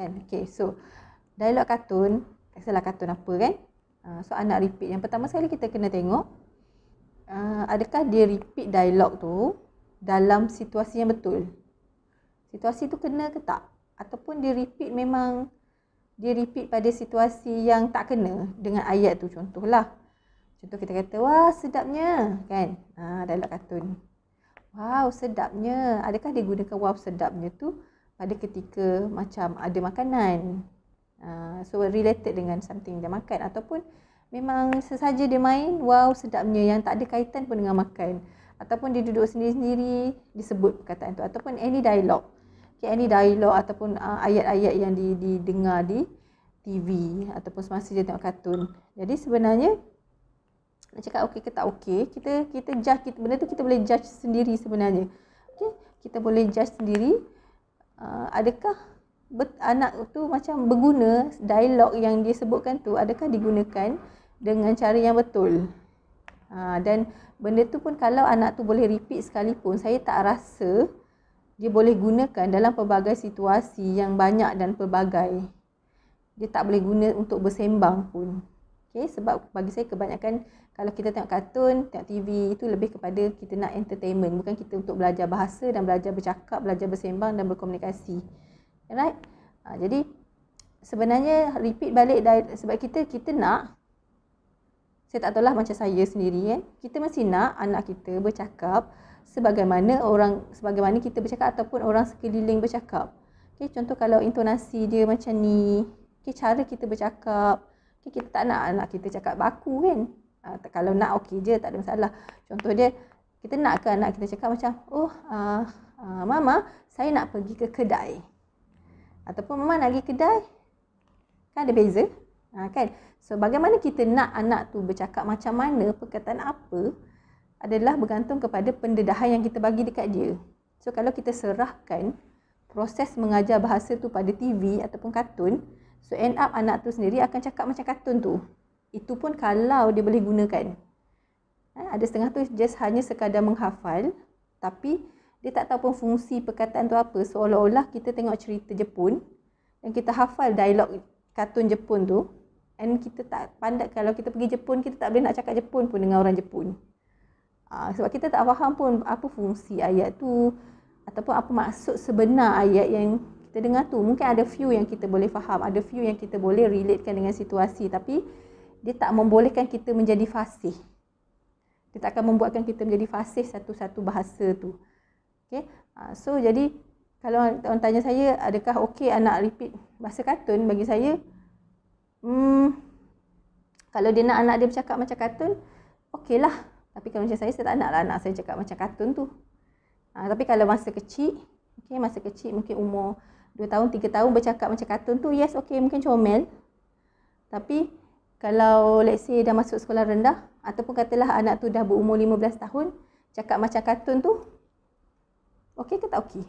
kan. Okay, so dialog kartun, tak salah kartun apa kan. So anak repeat. Yang pertama sekali kita kena tengok adakah dia repeat dialog tu dalam situasi yang betul. Situasi tu kena ke tak? Ataupun dia repeat memang dia repeat pada situasi yang tak kena dengan ayat tu. Contohlah. Contoh kita kata, wah sedapnya kan. Dialog kartun. Wow sedapnya. Adakah dia gunakan wow sedapnya tu pada ketika macam ada makanan. So related dengan something dia makan. Ataupun memang sesaja dia main, wow sedapnya yang tak ada kaitan pun dengan makan. Ataupun dia duduk sendiri-sendiri disebut perkataan tu. Ataupun any dialog. Okay, any dialog ataupun ayat-ayat yang didengar di TV ataupun semasa dia tengok kartun. Jadi sebenarnya nak cakap okey ke tak okey, kita judge, benda tu kita boleh judge sendiri sebenarnya. Okay, kita boleh judge sendiri adakah anak tu macam berguna dialog yang dia sebutkan tu, adakah digunakan dengan cara yang betul. Dan benda tu pun kalau anak tu boleh repeat sekalipun, saya tak rasa dia boleh gunakan dalam pelbagai situasi yang banyak dan pelbagai. Dia tak boleh guna untuk bersembang pun. Okay, sebab bagi saya kebanyakan kalau kita tengok kartun, tengok TV, itu lebih kepada kita nak entertainment. Bukan kita untuk belajar bahasa dan belajar bercakap, belajar bersembang dan berkomunikasi. Alright? Jadi sebenarnya repeat balik sebab kita nak, saya tak tahulah macam saya sendiri kan, kita mesti nak anak kita bercakap sebagaimana kita bercakap ataupun orang sekeliling bercakap. Okay, contoh kalau intonasi dia macam ni, okay, cara kita bercakap, okay, kita tak nak anak kita cakap baku kan. Kalau nak okey je, tak ada masalah. Contoh dia, kita nak ke anak kita cakap macam, mama, saya nak pergi ke kedai. Ataupun mama nak pergi kedai. Kan ada beza. Kan? So bagaimana kita nak anak tu bercakap macam mana, perkataan apa, adalah bergantung kepada pendedahan yang kita bagi dekat dia. So kalau kita serahkan proses mengajar bahasa tu pada TV ataupun kartun, so end up anak tu sendiri akan cakap macam kartun tu. Itu pun kalau dia boleh gunakan. Ada setengah tu just hanya sekadar menghafal, tapi dia tak tahu pun fungsi perkataan tu apa. Seolah-olah kita tengok cerita Jepun dan kita hafal dialog kartun Jepun tu, and kita tak pandai, kalau kita pergi Jepun, kita tak boleh nak cakap Jepun pun dengan orang Jepun. Sebab kita tak faham pun apa fungsi ayat tu ataupun apa maksud sebenar ayat yang kita dengar tu. Mungkin ada few yang kita boleh faham, ada few yang kita boleh relatekan dengan situasi, tapi dia tak membolehkan kita menjadi fasih. Dia tak akan membuatkan kita menjadi fasih satu-satu bahasa tu. Okay? So jadi kalau orang tanya saya, adakah okey anak repeat bahasa kartun? Bagi saya, kalau dia nak anak dia bercakap macam kartun, okey lah. Tapi kalau macam saya tak naklah anak saya cakap macam kartun tu. Tapi kalau masa kecil, okay, masa kecil mungkin umur 2 tahun, 3 tahun bercakap macam kartun tu, yes, okey, mungkin comel. Tapi kalau let's say dah masuk sekolah rendah, ataupun katalah anak tu dah berumur 15 tahun, cakap macam kartun tu, okey ke tak okey?